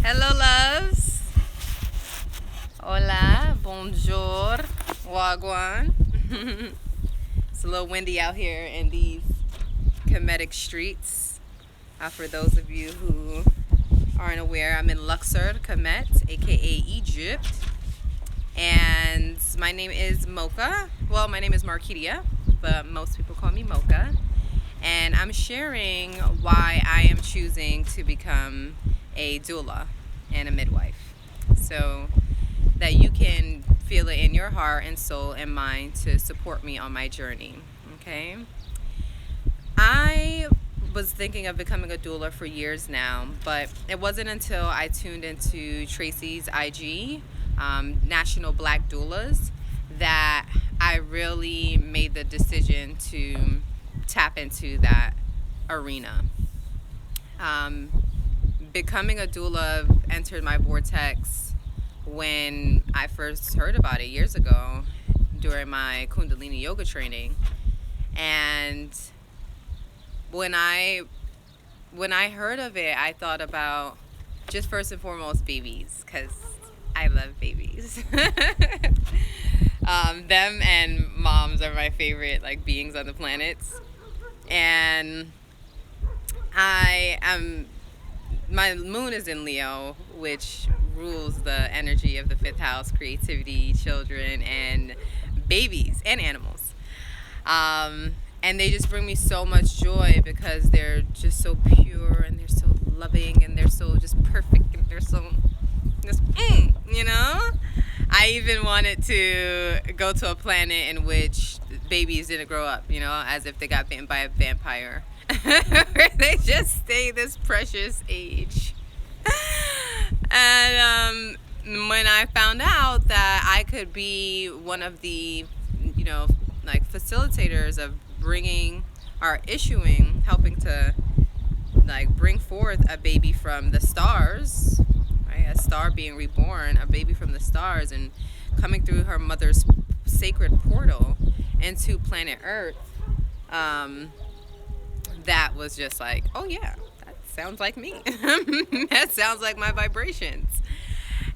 Hello, loves. Hola, bonjour, wagwan. It's a little windy out here in these Kemetic streets. For those of you who aren't aware, I'm in Luxor, Kemet, aka Egypt. And my name is Mocha. Well, my name is Amerikkka, but most people call me Mocha. And I'm sharing why I am choosing to become a doula and a midwife, so that you can feel it in your heart and soul and mind to support me on my journey. Okay, I was thinking of becoming a doula for years now, but it wasn't until I tuned into Tracy's IG, National Black Doulas, that I really made the decision to tap into that arena. Becoming a doula entered my vortex when I first heard about it years ago during my kundalini yoga training. And when I heard of it, I thought about, just first and foremost, babies, because I love babies. Them and moms are my favorite beings on the planet. And my moon is in Leo, which rules the energy of the fifth house, creativity, children, and babies and animals. And they just bring me so much joy because they're just so pure and they're so loving and they're so just perfect and they're so just, I even wanted to go to a planet in which babies didn't grow up, as if they got bitten by a vampire. Where they just stay this precious age. And when I found out that I could be one of the, facilitators of bringing or helping to bring forth a baby from the stars, right? A star being reborn, a baby from the stars, and coming through her mother's sacred portal into planet Earth. That was just like, oh yeah, that sounds like me. That sounds like my vibrations.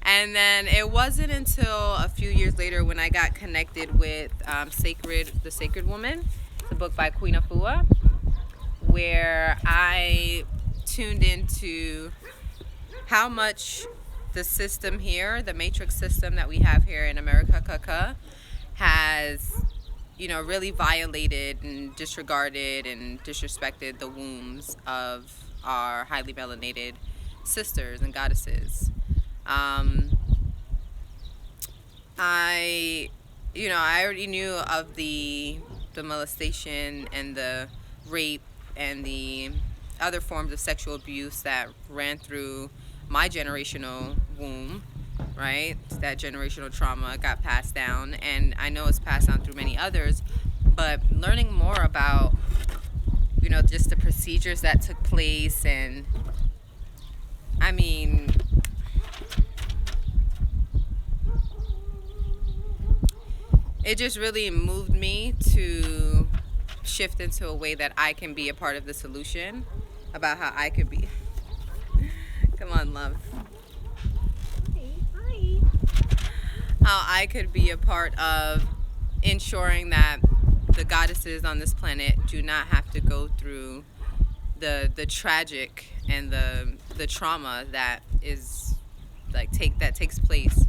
And then it wasn't until a few years later when I got connected with The Sacred Woman, the book by Queen Afua, where I tuned into how much the system here, the matrix system that we have here in Amerikkka, has really violated and disregarded and disrespected the wombs of our highly melanated sisters and goddesses. I already knew of the molestation and the rape and the other forms of sexual abuse that ran through my generational womb, right? That generational trauma got passed down, and I know it's passed down through many others, but learning more about, just the procedures that took place, and it just really moved me to shift into a way that I can be a part of the solution, about how I could be. Come on, love. Hi. How I could be a part of ensuring that the goddesses on this planet do not have to go through the tragic and the trauma that is that takes place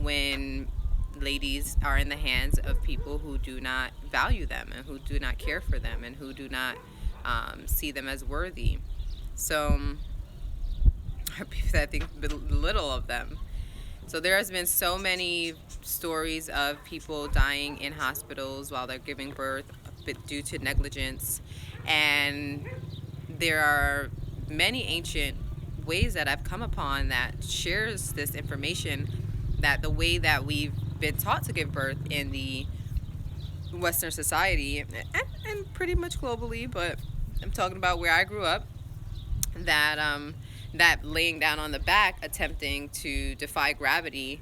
when ladies are in the hands of people who do not value them and who do not care for them and who do not see them as worthy. So I think little of them. So there has been so many stories of people dying in hospitals while they're giving birth due to negligence. And there are many ancient ways that I've come upon that shares this information, that the way that we've been taught to give birth in the Western society and pretty much globally, but I'm talking about where I grew up, that laying down on the back attempting to defy gravity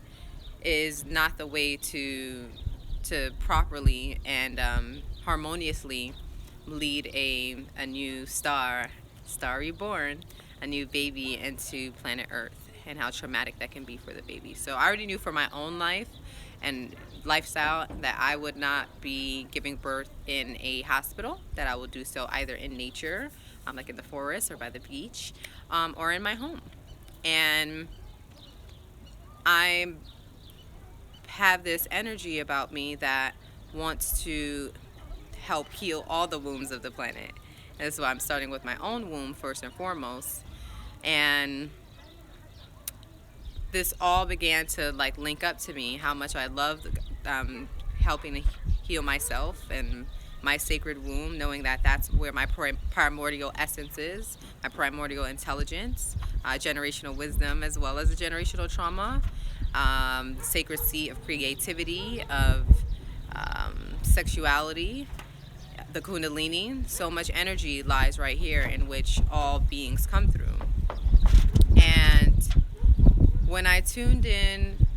is not the way to properly and harmoniously lead a new star reborn, a new baby into planet Earth. and how traumatic that can be for the baby. So I already knew for my own life and lifestyle that I would not be giving birth in a hospital, that I will do so either in nature, like in the forest or by the beach, or in my home. And I have this energy about me that wants to help heal all the wombs of the planet. And so I'm starting with my own womb first and foremost. And this all began to like link up to me, how much I love helping to heal myself and my sacred womb, knowing that that's where my primordial essence is, my primordial intelligence, generational wisdom, as well as a generational trauma, sacred seat of creativity, of sexuality, the kundalini. So much energy lies right here in which all beings come through. And when I tuned in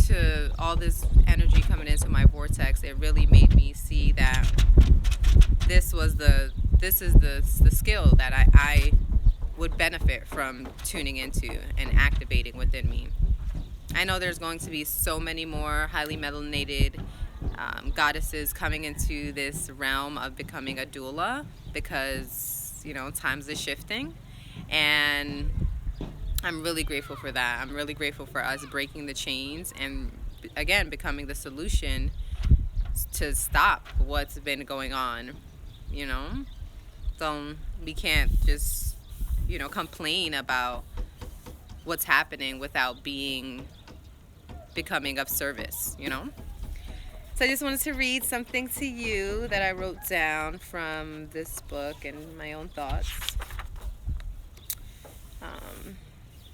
to all this energy coming into my vortex, it really made me see that this is the skill that I would benefit from tuning into and activating within me. I know there's going to be so many more highly melanated goddesses coming into this realm of becoming a doula, because, you know, times are shifting, and I'm really grateful for that. I'm really grateful for us breaking the chains and, again, becoming the solution to stop what's been going on, you know? So we can't just, you know, complain about what's happening without becoming of service, you know? So I just wanted to read something to you that I wrote down from this book and my own thoughts.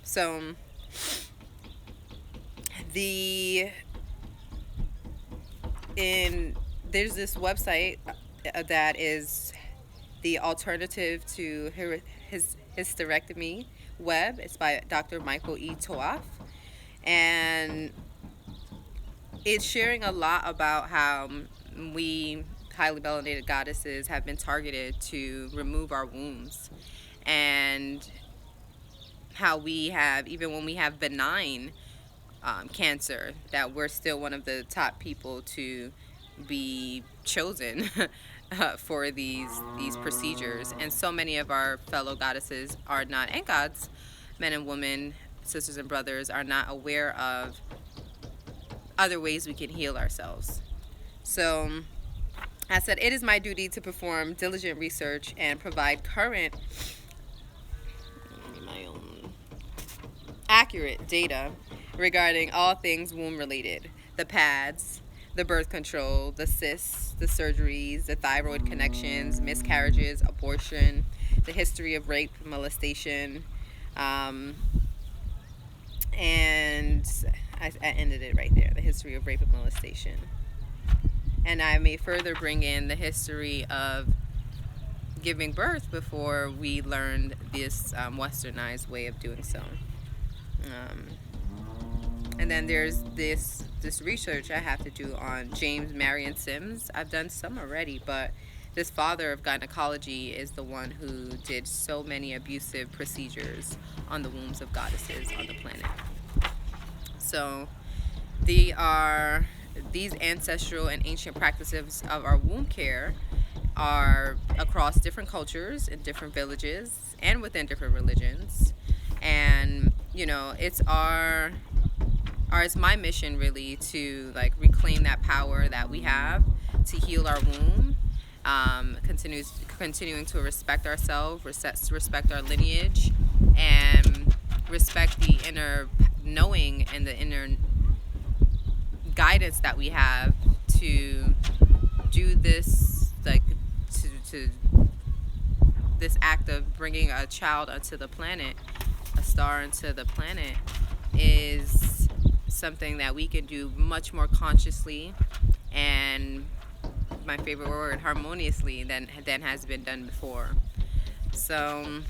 So there's this website that is the alternative to hysterectomy web. It's by Dr. Michael E. Toaf, and it's sharing a lot about how we highly melanated goddesses have been targeted to remove our wombs, and how we have, even when we have benign cancer, that we're still one of the top people to be chosen for these procedures. And so many of our fellow goddesses are not, and gods, men and women, sisters and brothers, are not aware of other ways we can heal ourselves. So I said, it is my duty to perform diligent research and provide current, accurate data regarding all things womb related: the pads, the birth control, the cysts, the surgeries, the thyroid connections, miscarriages, abortion, the history of rape, molestation, and I ended it right there, the history of rape and molestation. And I may further bring in the history of giving birth before we learned this westernized way of doing so. And then there's this research I have to do on James Marion Sims. I've done some already, but this father of gynecology is the one who did so many abusive procedures on the wombs of goddesses on the planet. So these ancestral and ancient practices of our womb care are across different cultures in different villages and within different religions. And, you know, it's my mission really to like reclaim that power that we have to heal our womb, continuing to respect ourselves, respect our lineage, and respect the inner knowing and the inner guidance that we have to do this, like to this act of bringing a child onto the planet, a star into the planet, is something that we can do much more consciously and, my favorite word, harmoniously than has been done before. So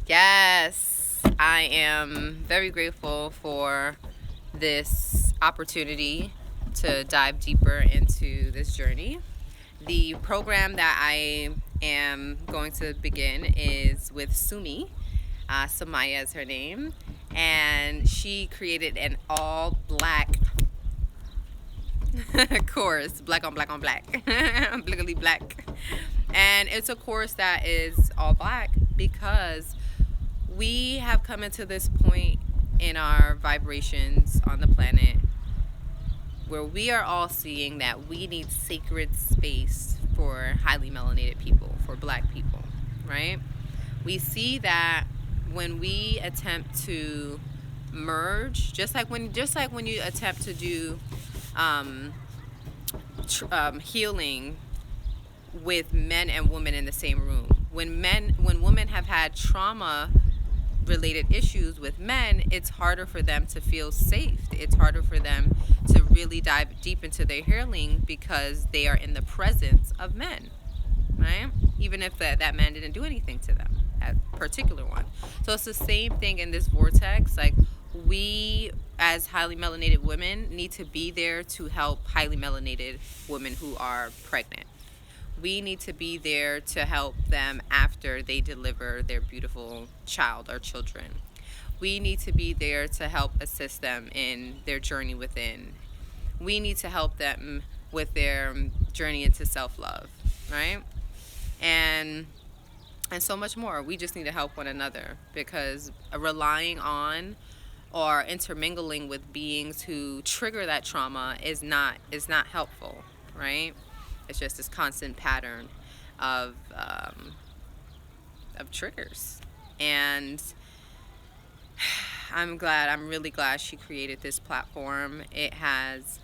yes, I am very grateful for this opportunity to dive deeper into this journey. The program that I am going to begin is with Sumi. Samaya is her name, and she created an all black course, black on black on black, bliggly black. And it's a course that is all black because we have come into this point in our vibrations on the planet where we are all seeing that we need sacred space for highly melanated people, for black people, right? We see that when we attempt to merge, just like when you attempt to do healing with men and women in the same room. When women have had trauma related issues with men, it's harder for them to feel safe. It's harder for them to really dive deep into their healing because they are in the presence of men, right? Even if that man didn't do anything to them, that particular one. So it's the same thing in this vortex. Like, we as highly melanated women need to be there to help highly melanated women who are pregnant. We need to be there to help them after they deliver their beautiful child or children. We need to be there to help assist them in their journey within. We need to help them with their journey into self-love, right? And so much more. We just need to help one another, because relying on or intermingling with beings who trigger that trauma is not helpful, right? It's just this constant pattern of triggers. And I'm really glad she created this platform. It has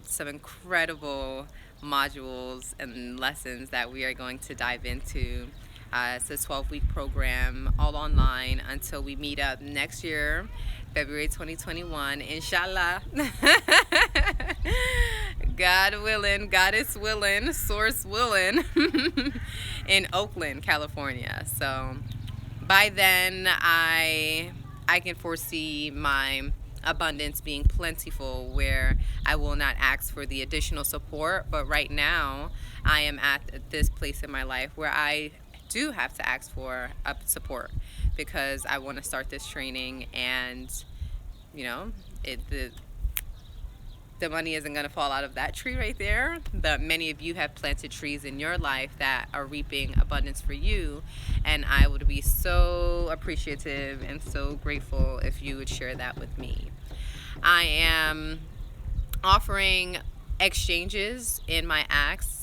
some incredible modules and lessons that we are going to dive into. It's a 12-week program, all online, until we meet up next year, February 2021, inshallah. God willing, Goddess willing, Source willing, in Oakland, California. So by then, I can foresee my abundance being plentiful, where I will not ask for the additional support. But right now, I am at this place in my life where I do have to ask for support, because I want to start this training, and the money isn't going to fall out of that tree right there. But many of you have planted trees in your life that are reaping abundance for you, and I would be so appreciative and so grateful if you would share that with me. I am offering exchanges in my acts.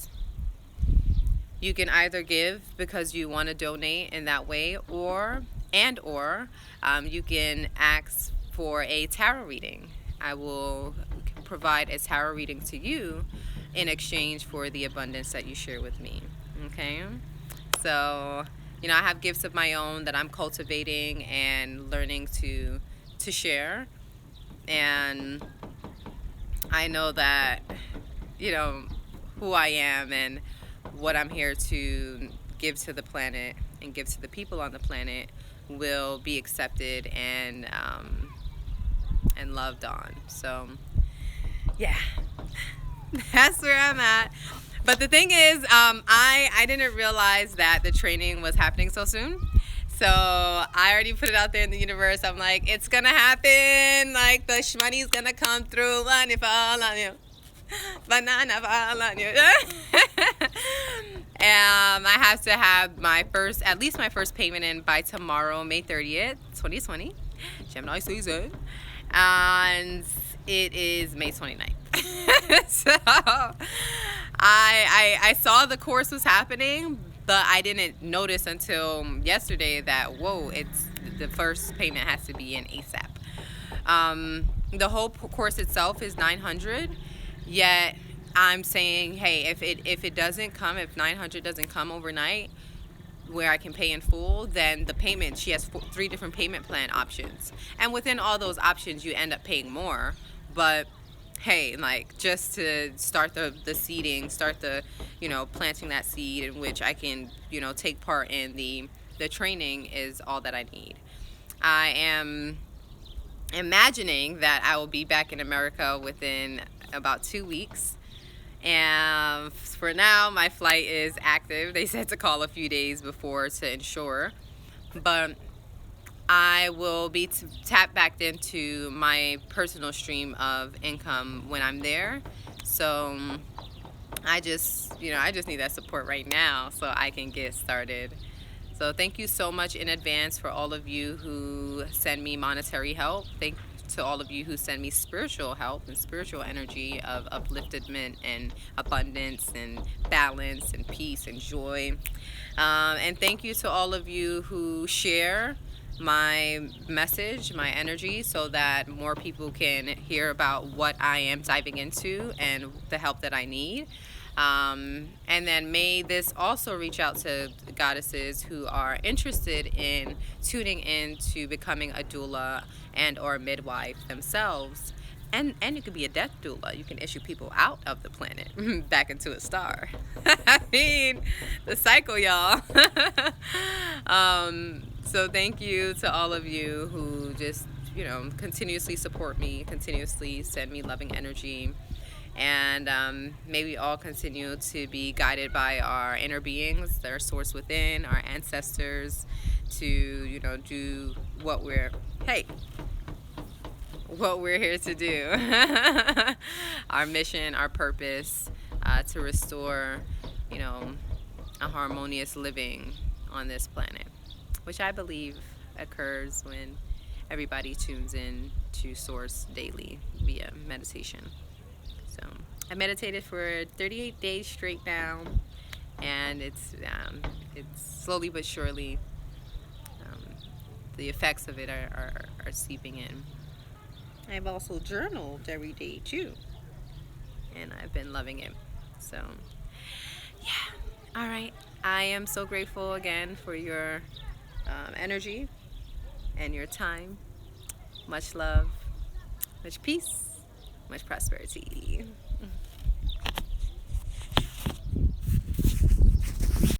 You can either give because you want to donate in that way, or you can ask for a tarot reading. I will provide a tarot reading to you in exchange for the abundance that you share with me. Okay? So, I have gifts of my own that I'm cultivating and learning to share. And I know that, who I am and what I'm here to give to the planet and give to the people on the planet will be accepted and loved on. So yeah, that's where I'm at. But the thing is, I didn't realize that the training was happening so soon. So I already put it out there in the universe. I'm like, it's gonna happen. Like, the money's gonna come through. Money fall on you. Banana fall on you. I have to have at least my first payment in by tomorrow, May 30th, 2020, Gemini season, and it is May 29th. So I saw the course was happening, but I didn't notice until yesterday that, whoa, the first payment has to be in ASAP. The whole course itself is $900, yet I'm saying, hey, if it doesn't come, if $900 doesn't come overnight, where I can pay in full, then the payment, she has 3 different payment plan options, and within all those options you end up paying more. But hey, like, just to start the seeding, start the planting that seed in which I can take part in the training is all that I need. I am imagining that I will be back in America within about 2 weeks. And for now, my flight is active. They said to call a few days before to ensure. But I will be tapped back into my personal stream of income when I'm there. So I just need that support right now so I can get started. So thank you so much in advance for all of you who send me monetary help. Thank to all of you who send me spiritual help and spiritual energy of upliftment and abundance and balance and peace and joy. And thank you to all of you who share my message, my energy, so that more people can hear about what I am diving into and the help that I need. And then may this also reach out to goddesses who are interested in tuning in to becoming a doula and or midwife themselves. And you could be a death doula. You can issue people out of the planet back into a star. I mean, the cycle, y'all. So thank you to all of you who just, continuously support me, continuously send me loving energy. And may we all continue to be guided by our inner beings, their source within, our ancestors, to, do what we're here to do. Our mission, our purpose, to restore, a harmonious living on this planet, which I believe occurs when everybody tunes in to Source daily via meditation. So I meditated for 38 days straight now, and it's slowly but surely, the effects of it are seeping in. I've also journaled every day too, and I've been loving it. So yeah, all right. I am so grateful again for your energy and your time. Much love, much peace, much prosperity.